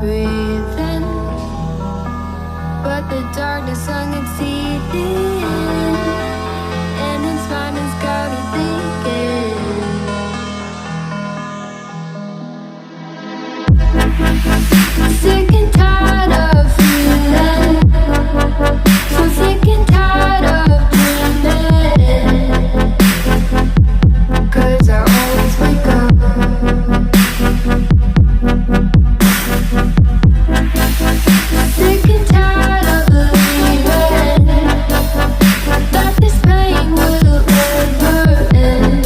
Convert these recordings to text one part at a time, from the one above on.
breathing, but the darkness hung its teeth in, and its mind has got me thinking. Sick and tired of feeling, so sick and tired of dreaming, 'cause I always wake up. Sick and tired of believing that this pain will never end.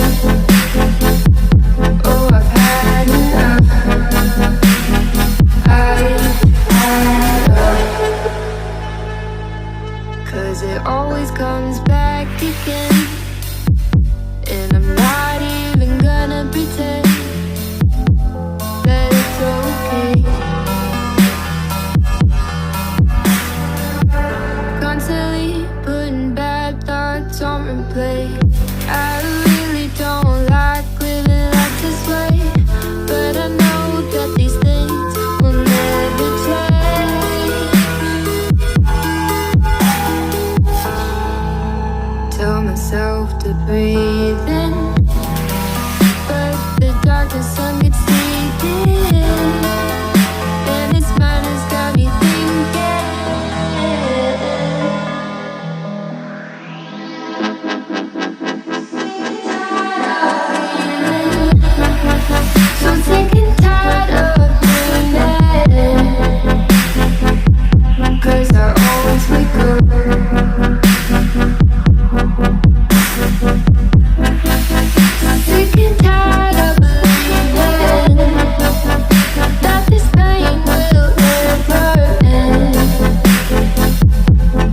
Oh, I've had enough. I've had enough. 'Cause it always comes back again, and I'm not even gonna pretend that it's okay. Constantly putting bad thoughts on replay. I really don't like living life this way, but I know that these things will never change. Tell myself to breathe in, but the darkness sun gets deep in, and its mind has got me thinking. So sick and tired of dreaming, 'cause I always wake up. Sick and tired of believing that this pain will never end.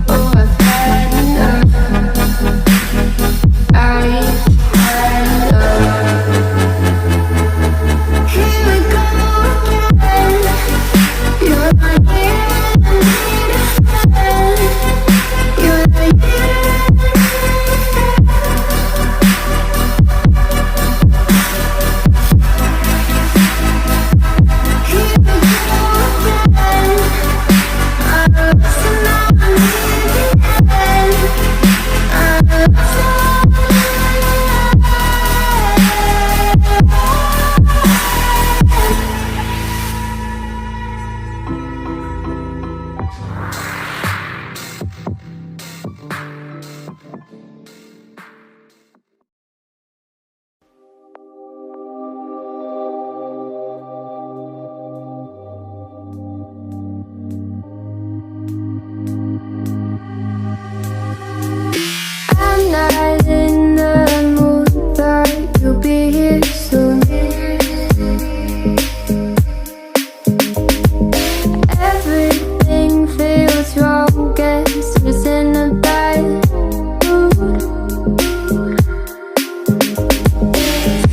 Oh, I've had enough. I've had enough. Here we go again. You're not here to defend. You're not here. Here we go again. I'm lost and I'm leaving. I'm lost. I'm not in the mood, but you'll be here soon. Everything feels wrong, guess I'm just in a bad mood.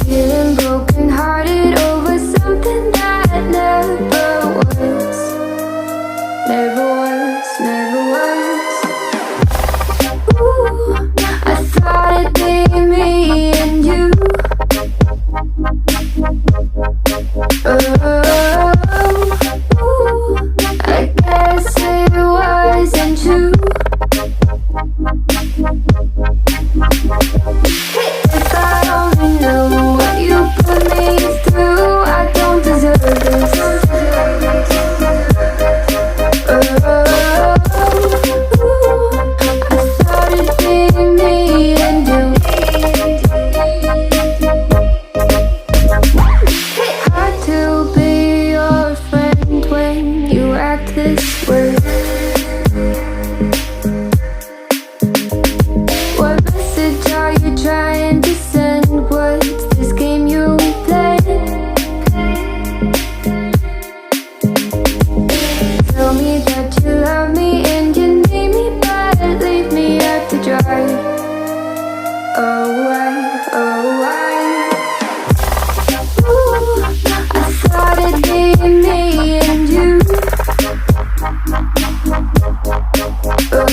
Feeling broken hearted over something that never was. Never was, never was. Ooh, I thought it'd be me and you. Oh, ooh, I guess it wasn't true. If I only knew what you put me through, I don't deserve this. I thought it'd be me and you. Hard to be your friend when you act this way. What message are you trying to send? What's this game you play? Tell me that you love me and you need me, but leave me out to dry. Oh, why? Oh, why? Ooh, I thought it'd be me and you. Ooh,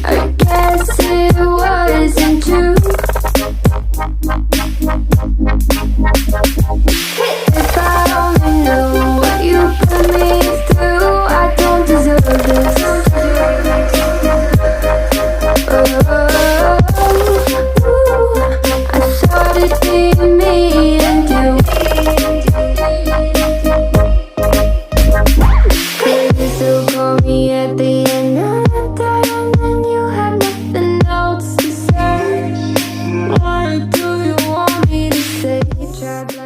I guess it wasn't true. If I only blood.